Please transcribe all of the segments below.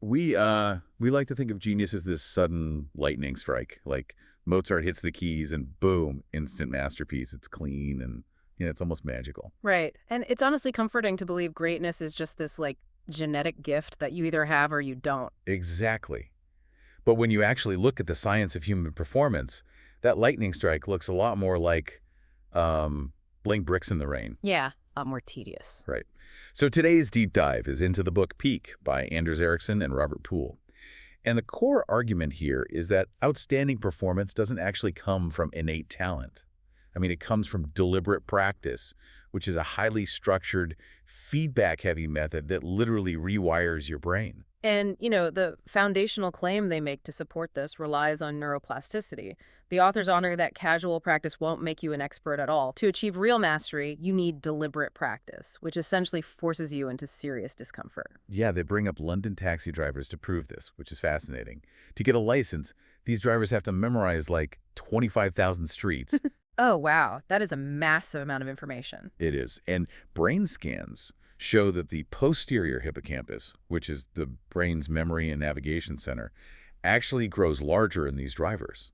We like to think of genius as this sudden lightning strike, like Mozart hits the keys and boom, instant masterpiece. It's clean and it's almost magical. Right. And it's honestly comforting to believe greatness is just this, like, genetic gift that you either have or you don't. Exactly. But when you actually look at the science of human performance, that lightning strike looks a lot more like laying bricks in the rain. Yeah, a lot more tedious. Right. So today's deep dive is into the book Peak by Anders Ericsson and Robert Poole. And the core argument here is that outstanding performance doesn't actually come from innate talent. I mean, it comes from deliberate practice, which is a highly structured, feedback-heavy method that literally rewires your brain. And, the foundational claim they make to support this relies on neuroplasticity. The authors honor that casual practice won't make you an expert at all. To achieve real mastery, you need deliberate practice, which essentially forces you into serious discomfort. Yeah, they bring up London taxi drivers to prove this, which is fascinating. To get a license, these drivers have to memorize like 25,000 streets. Oh, wow. That is a massive amount of information. It is. And brain scans show that the posterior hippocampus, which is the brain's memory and navigation center, actually grows larger in these drivers.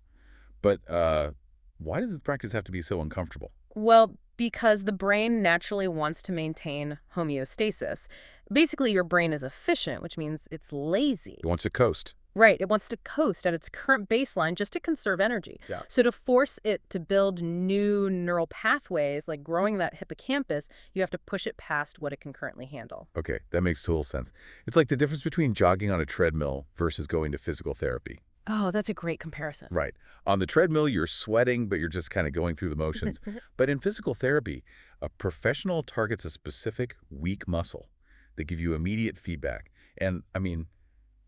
But why does this practice have to be so uncomfortable? Well, because the brain naturally wants to maintain homeostasis. Basically, your brain is efficient, which means it's lazy. It wants to coast. Right, it wants to coast at its current baseline just to conserve energy. Yeah. So to force it to build new neural pathways, like growing that hippocampus, you have to push it past what it can currently handle. Okay, that makes total sense. It's like the difference between jogging on a treadmill versus going to physical therapy. Oh, that's a great comparison. Right. On the treadmill, you're sweating, but you're just kind of going through the motions. But in physical therapy, a professional targets a specific weak muscle. They give you immediate feedback. And, I mean,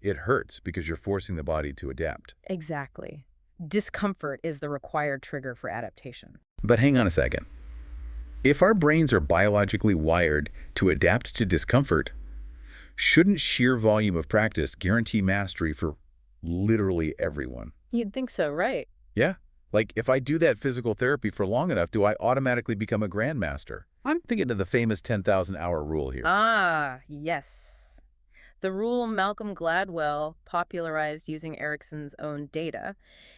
it hurts because you're forcing the body to adapt. Exactly. Discomfort is the required trigger for adaptation. But hang on a second. If our brains are biologically wired to adapt to discomfort, shouldn't sheer volume of practice guarantee mastery for literally everyone? You'd think so, right? Yeah. Like, if I do that physical therapy for long enough, do I automatically become a grandmaster? I'm thinking of the famous 10,000-hour rule here. Ah, yes. The rule Malcolm Gladwell popularized using Ericsson's own data.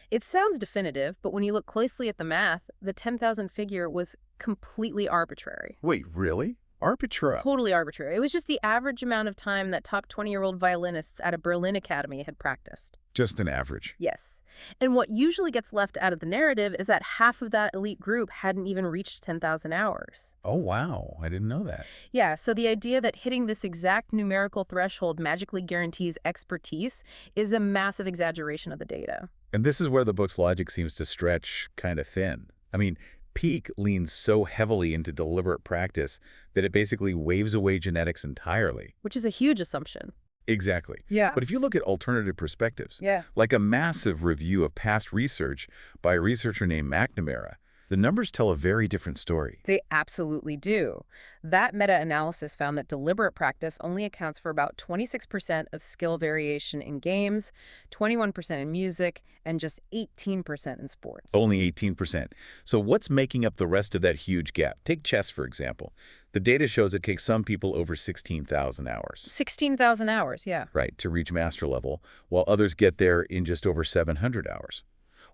It sounds definitive, but when you look closely at the math, the 10,000 figure was completely arbitrary. Wait, really? Arbitrary? Totally arbitrary. It was just the average amount of time that top 20-year-old violinists at a Berlin academy had practiced. Just an average. Yes. And what usually gets left out of the narrative is that half of that elite group hadn't even reached 10,000 hours. Oh, wow. I didn't know that. Yeah, so the idea that hitting this exact numerical threshold magically guarantees expertise is a massive exaggeration of the data. And this is where the book's logic seems to stretch kind of thin. I mean, Peak leans so heavily into deliberate practice that it basically waves away genetics entirely. Which is a huge assumption. Exactly. Yeah. But if you look at alternative perspectives, Yeah. like a massive review of past research by a researcher named McNamara, the numbers tell a very different story. They absolutely do. That meta-analysis found that deliberate practice only accounts for about 26% of skill variation in games, 21% in music, and just 18% in sports. Only 18%. So what's making up the rest of that huge gap? Take chess, for example. The data shows it takes some people over 16,000 hours. 16,000 hours, yeah. Right, to reach master level, while others get there in just over 700 hours.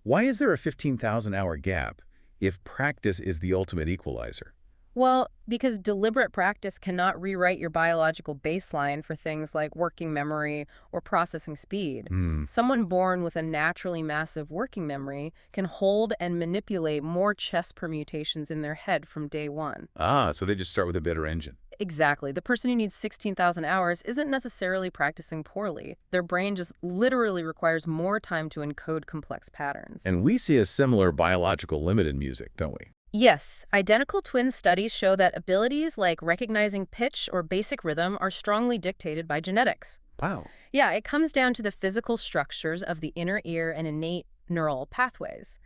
Why is there a 15,000-hour gap if practice is the ultimate equalizer? Well, because deliberate practice cannot rewrite your biological baseline for things like working memory or processing speed. Someone born with a naturally massive working memory can hold and manipulate more chess permutations in their head from day one. Ah, so they just start with a better engine. Exactly. The person who needs 16,000 hours isn't necessarily practicing poorly. Their brain just literally requires more time to encode complex patterns. And we see a similar biological limit in music, don't we? Yes, identical twin studies show that abilities like recognizing pitch or basic rhythm are strongly dictated by genetics. Wow. Yeah, it comes down to the physical structures of the inner ear and innate neural pathways.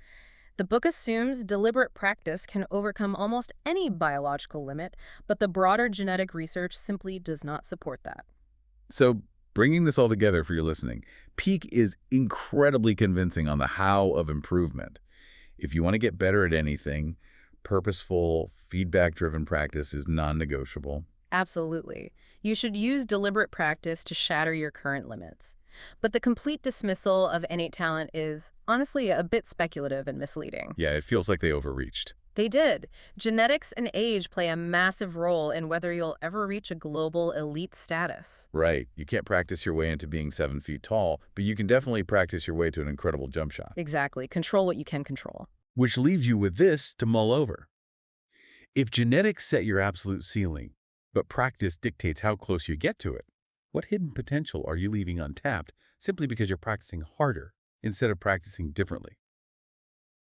The book assumes deliberate practice can overcome almost any biological limit, but the broader genetic research simply does not support that. So bringing this all together for your listening, Peak is incredibly convincing on the how of improvement. If you want to get better at anything, purposeful, feedback-driven practice is non-negotiable. Absolutely. You should use deliberate practice to shatter your current limits. But the complete dismissal of innate talent is, honestly, a bit speculative and misleading. Yeah, it feels like they overreached. They did. Genetics and age play a massive role in whether you'll ever reach a global elite status. Right. You can't practice your way into being 7 feet tall, but you can definitely practice your way to an incredible jump shot. Exactly. Control what you can control. Which leaves you with this to mull over. If genetics set your absolute ceiling, but practice dictates how close you get to it, what hidden potential are you leaving untapped simply because you're practicing harder instead of practicing differently?